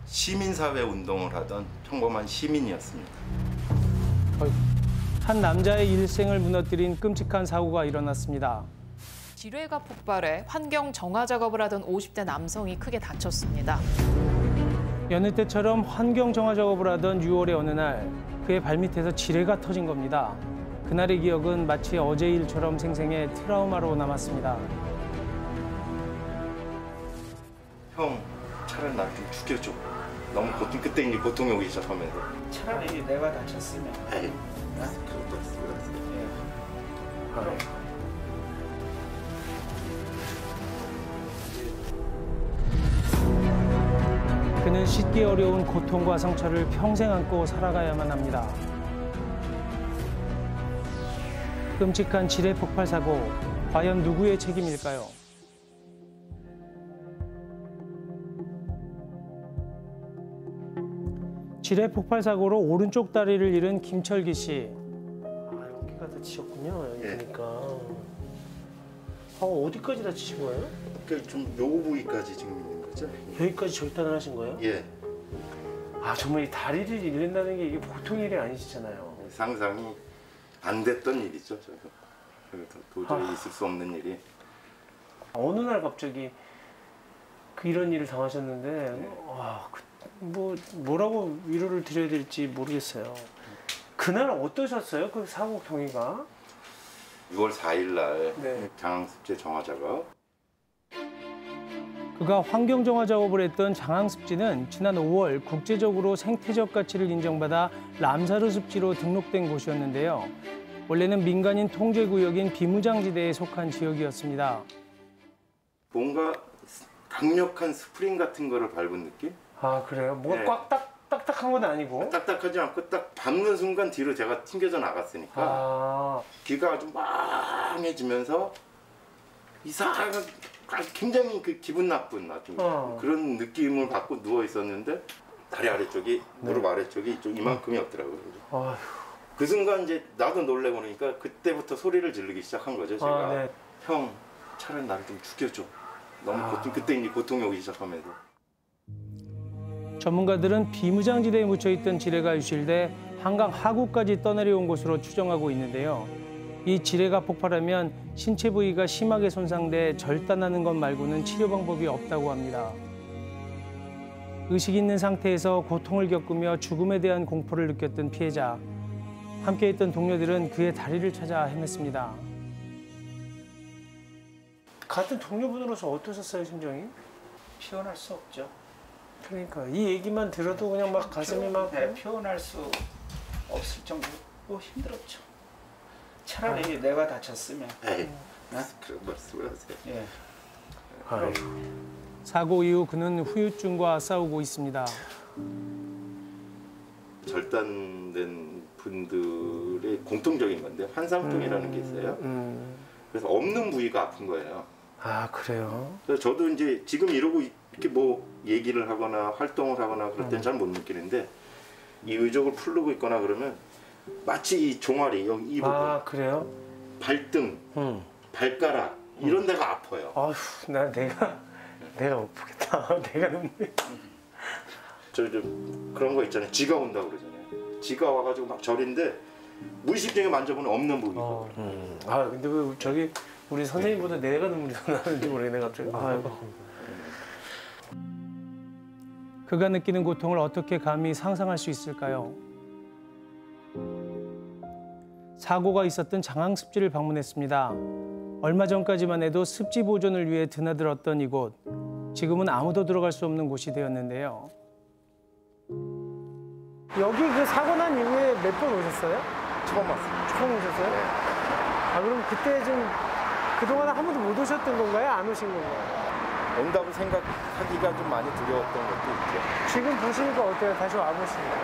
시민사회 운동을 하던 평범한 시민이었습니다. 한 남자의 일생을 무너뜨린 끔찍한 사고가 일어났습니다. 지뢰가 폭발해 환경 정화 작업을 하던 50대 남성이 크게 다쳤습니다. 여느 때처럼 환경 정화 작업을 하던 6월의 어느 날 그의 발밑에서 지뢰가 터진 겁니다. 그날의 기억은 마치 어제 일처럼 생생해 트라우마로 남았습니다. 형, 차라리 날 좀 죽여줘. 너무 그때 이제 고통이 오기 시작하면서. 차라리 내가 다쳤으면. 에이, 그것도 쓰러졌어요. 그는 씻기 어려운 고통과 상처를 평생 안고 살아가야만 합니다. 끔찍한 지뢰 폭발 사고, 과연 누구의 책임일까요? 지뢰 폭발 사고로 오른쪽 다리를 잃은 김철기 씨. 아, 여기가 다치셨군요. 여기니까. 어디까지 다치신 거예요? 그러니까 좀 요 부위까지 지금 있는 거죠? 여기까지 절단을 하신 거예요? 예. 아, 정말 이 다리를 잃는다는 게 이게 보통 일이 아니시잖아요. 상상이 안 됐던 일이죠, 저희가. 도저히 있을 수 없는 일이. 어느 날 갑자기 이런 일을 당하셨는데, 와, 뭐라고 위로를 드려야 될지 모르겠어요. 그날 어떠셨어요? 그 사고 경위가? 6월 4일 날 네. 장항습지 정화 작업. 그가 환경 정화 작업을 했던 장항습지는 지난 5월 국제적으로 생태적 가치를 인정받아 람사르 습지로 등록된 곳이었는데요. 원래는 민간인 통제구역인 비무장지대에 속한 지역이었습니다. 뭔가 강력한 스프링 같은 거를 밟은 느낌? 아, 그래요? 뭐가 네. 꽉 딱딱한 건 아니고? 딱딱하지 않고 딱 밟는 순간 뒤로 제가 튕겨져 나갔으니까 귀가 아주 망해지면서 이상하게 굉장히 그 기분 나쁜 아주 그런 느낌을 받고 누워 있었는데 다리 아래쪽이 무릎 아래쪽이 좀 이만큼이었더라고요. 아휴. 그 순간 이제 나도 놀래고 그러니까 그때부터 소리를 지르기 시작한 거죠. 제가 네. 형, 차라리 나를 좀 죽여줘. 너무 그때 이제 고통이 오기 시작하면서. 전문가들은 비무장지대에 묻혀있던 지뢰가 유실돼 한강 하구까지 떠내려온 것으로 추정하고 있는데요. 이 지뢰가 폭발하면 신체 부위가 심하게 손상돼 절단하는 것 말고는 치료 방법이 없다고 합니다. 의식 있는 상태에서 고통을 겪으며 죽음에 대한 공포를 느꼈던 피해자. 함께했던 동료들은 그의 다리를 찾아 헤맸습니다. 같은 동료분으로서 어떠셨어요, 심정이? 표현할 수 없죠. 그러니까 이 얘기만 들어도 그냥 막 가슴이 막 표현할 수 없을 정도로 힘들었죠. 차라리 내가 다쳤으면. 에이, 그런 말씀을 하세요. 예. 사고 이후 그는 후유증과 싸우고 있습니다. 절단된 분들의 공통적인 건데 환상통이라는 게 있어요. 그래서 없는 부위가 아픈 거예요. 아, 그래요? 그래서 저도 이제 지금 이러고 이렇게 뭐 얘기를 하거나 활동을 하거나 그럴 땐 잘 못 느끼는데 이 의족을 풀르고 있거나 그러면 마치 이 종아리 여기 이 부분, 그래요? 발등, 발가락 이런 데가 아파요. 아휴, 내가 못 보겠다. 내가 너무. 저 그런 거 있잖아요. 쥐가 온다고 그러잖아요. 쥐가 와가지고 막 저린데 무의식 중에 만져보면 없는 부위거든요. 근데 왜 저기 우리 선생님보다 내가 눈물이 더 나는지 모르겠네 갑자기. 아이고. 그가 느끼는 고통을 어떻게 감히 상상할 수 있을까요? 사고가 있었던 장항습지를 방문했습니다. 얼마 전까지만 해도 습지 보존을 위해 드나들었던 이곳. 지금은 아무도 들어갈 수 없는 곳이 되었는데요. 여기 그 사고 난 이후에 몇 번 오셨어요? 처음 왔어요. 처음 오셨어요? 네. 그럼 그때 좀 그동안 한 번도 못 오셨던 건가요? 안 오신 건가요? 온다고 생각하기가 좀 많이 두려웠던 것도 있죠. 지금 보시니까 어때요? 다시 와보시니까.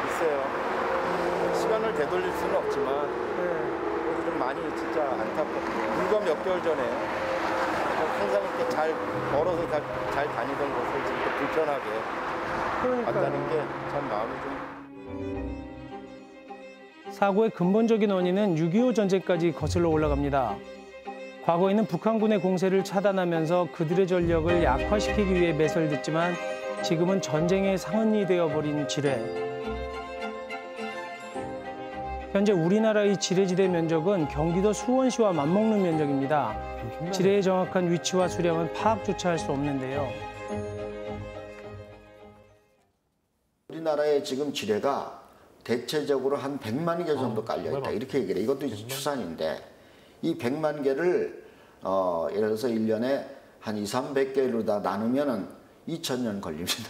글쎄요. 시간을 되돌릴 수는 없지만 그래도 좀 많이 진짜 안타깝고 불과 몇 개월 전에 항상 이렇게 잘 걸어서 잘 다니던 곳을 지금 또 불편하게 갔다는 게 참 마음이 좀. 사고의 근본적인 원인은 6.25 전쟁까지 거슬러 올라갑니다. 과거에는 북한군의 공세를 차단하면서 그들의 전력을 약화시키기 위해 매설됐지만 지금은 전쟁의 상흔이 되어버린 지뢰. 현재 우리나라의 지뢰지대 면적은 경기도 수원시와 맞먹는 면적입니다. 지뢰의 정확한 위치와 수량은 파악조차 할 수 없는데요. 우리나라에 지금 지뢰가 대체적으로 한 100만 개 정도 깔려있다. 이렇게 얘기를 해요. 이것도 추산인데 이 100만 개를 예를 들어서 1년에 한 200~300개로 다 나누면은 2000년 걸립니다.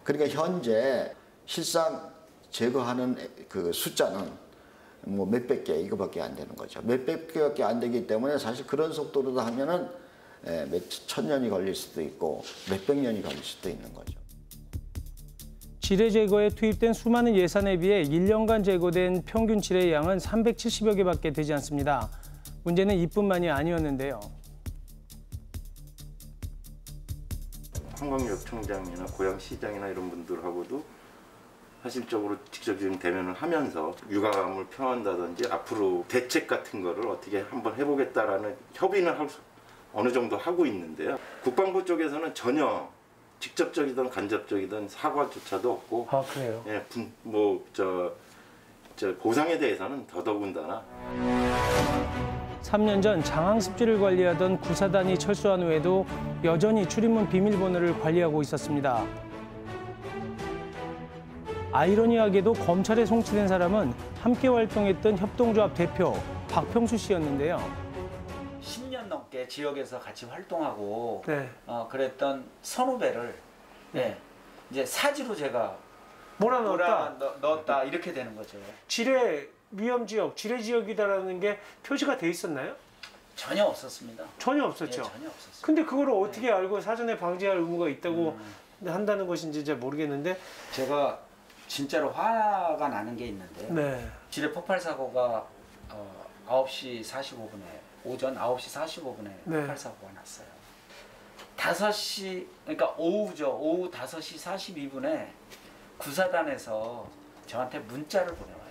그러니까 현재 실상 제거하는 그 숫자는 뭐 몇백 개 이거밖에 안 되는 거죠. 몇백 개밖에 안 되기 때문에 사실 그런 속도로 하면은 몇천 년이 걸릴 수도 있고 몇백 년이 걸릴 수도 있는 거죠. 지뢰 제거에 투입된 수많은 예산에 비해 1년간 제거된 평균 지뢰의 양은 370여 개밖에 되지 않습니다. 문제는 이뿐만이 아니었는데요. 한광역청장이나 고양시장이나 이런 분들하고도 사실적으로 직접적인 대면을 하면서 유가감을 표한다든지 앞으로 대책 같은 거를 어떻게 한번 해보겠다라는 협의는 어느 정도 하고 있는데요. 국방부 쪽에서는 전혀 직접적이든 간접적이든 사과조차도 없고, 아, 그래요? 예, 보상에 대해서는 더더군다나. 3년 전 장항습지를 관리하던 구사단이 철수한 후에도 여전히 출입문 비밀번호를 관리하고 있었습니다. 아이러니하게도 검찰에 송치된 사람은 함께 활동했던 협동조합 대표 박평수 씨였는데요. 10년 넘게 지역에서 같이 활동하고 네. 그랬던 선후배를 이제 사지로 제가 넣었다 이렇게 되는 거죠. 지뢰 위험 지역, 지뢰 지역이다라는 게 표시가 돼 있었나요? 전혀 없었습니다. 전혀 없었죠. 예, 전혀 없었어요. 근데 그걸 어떻게 알고 사전에 방지할 의무가 있다고 한다는 것인지 잘 모르겠는데. 제가 진짜로 화가 나는 게 있는데요. 네. 지뢰 폭발 사고가 9시 45분에 오전 9시 45분에 네. 폭발 사고가 났어요. 5시 그러니까 오후죠. 오후 5시 42분에 구사단에서 저한테 문자를 보내와요.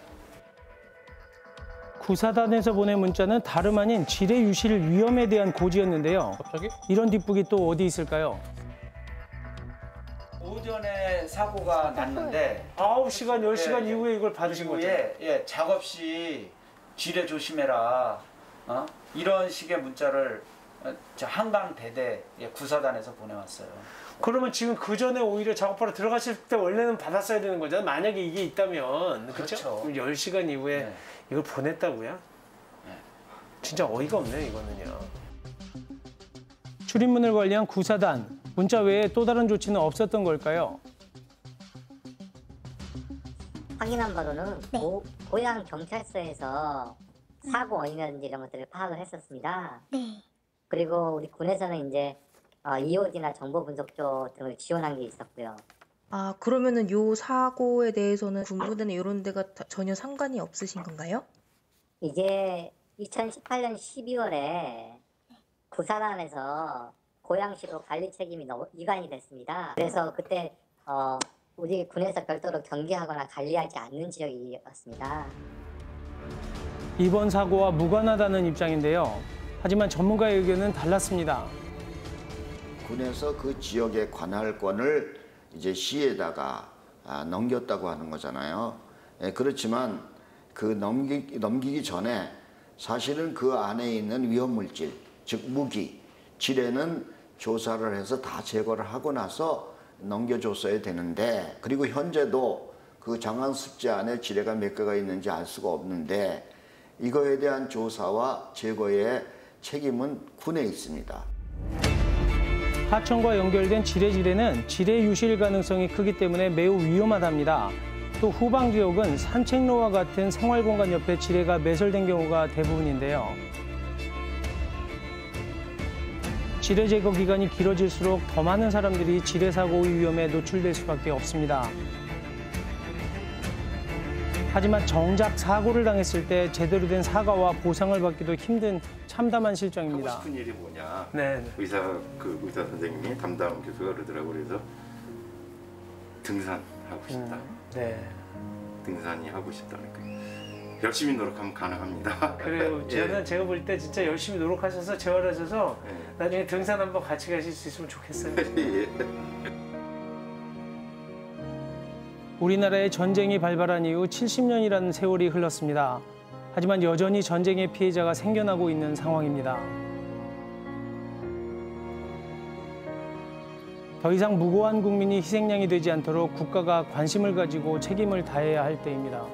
구사단에서 보낸 문자는 다름 아닌 지뢰 유실 위험에 대한 고지였는데요. 갑자기? 이런 뒷북이 또 어디 있을까요? 오전에 사고가 났는데 9시간, 10시간 이후에 이걸 받으신 거죠? 예, 작업 시 지뢰 조심해라. 이런 식의 문자를 저 한강대대 구사단에서 보내왔어요. 그러면 지금 그 전에 오히려 작업하러 들어가실 때 원래는 받았어야 되는 거잖아요. 만약에 이게 있다면. 그렇죠. 그럼 10시간 이후에 네. 이걸 보냈다고요? 네. 진짜 어이가 없네, 이거는요. 출입문을 관리한 구사단. 문자 외에 또 다른 조치는 없었던 걸까요? 확인한 바로는 고양 경찰서에서 사고 원인이라든지 이런 것들을 파악을 했었습니다. 네. 그리고 우리 군에서는 이제 EOD나 정보 분석조 등을 지원한 게 있었고요. 아, 그러면은 요 사고에 대해서는 군부대나 이런 데가 전혀 상관이 없으신 건가요? 이게 2018년 12월에 구사단에서 고양시로 관리 책임이 이관이 됐습니다. 그래서 그때 우리 군에서 별도로 경계하거나 관리하지 않는 지역이었습니다. 이번 사고와 무관하다는 입장인데요. 하지만 전문가의 의견은 달랐습니다. 군에서 그 지역의 관할권을 이제 시에다가 넘겼다고 하는 거잖아요. 그렇지만 그 넘기기 전에 사실은 그 안에 있는 위험물질, 즉 무기, 지뢰는 조사를 해서 다 제거를 하고 나서 넘겨줬어야 되는데, 그리고 현재도 그 장항습지 안에 지뢰가 몇 개가 있는지 알 수가 없는데 이거에 대한 조사와 제거의 책임은 군에 있습니다. 하천과 연결된 지뢰지대는 지뢰 유실 가능성이 크기 때문에 매우 위험하답니다. 또 후방 지역은 산책로와 같은 생활공간 옆에 지뢰가 매설된 경우가 대부분인데요. 지뢰 제거 기간이 길어질수록 더 많은 사람들이 지뢰 사고의 위험에 노출될 수밖에 없습니다. 하지만 정작 사고를 당했을 때 제대로 된 사과와 보상을 받기도 힘든 참담한 실정입니다. 하고 싶은 일이 뭐냐. 네. 의사 선생님이 담당 교수가 그러더라고요. 그래서 등산하고 싶다. 네. 등산이 하고 싶다니까. 열심히 노력하면 가능합니다. 그래요. 저는 제가 볼 때 진짜 열심히 노력하셔서 재활하셔서 예. 나중에 등산 한번 같이 가실 수 있으면 좋겠어요. 예. 우리나라에 전쟁이 발발한 이후 70년이라는 세월이 흘렀습니다. 하지만 여전히 전쟁의 피해자가 생겨나고 있는 상황입니다. 더 이상 무고한 국민이 희생양이 되지 않도록 국가가 관심을 가지고 책임을 다해야 할 때입니다.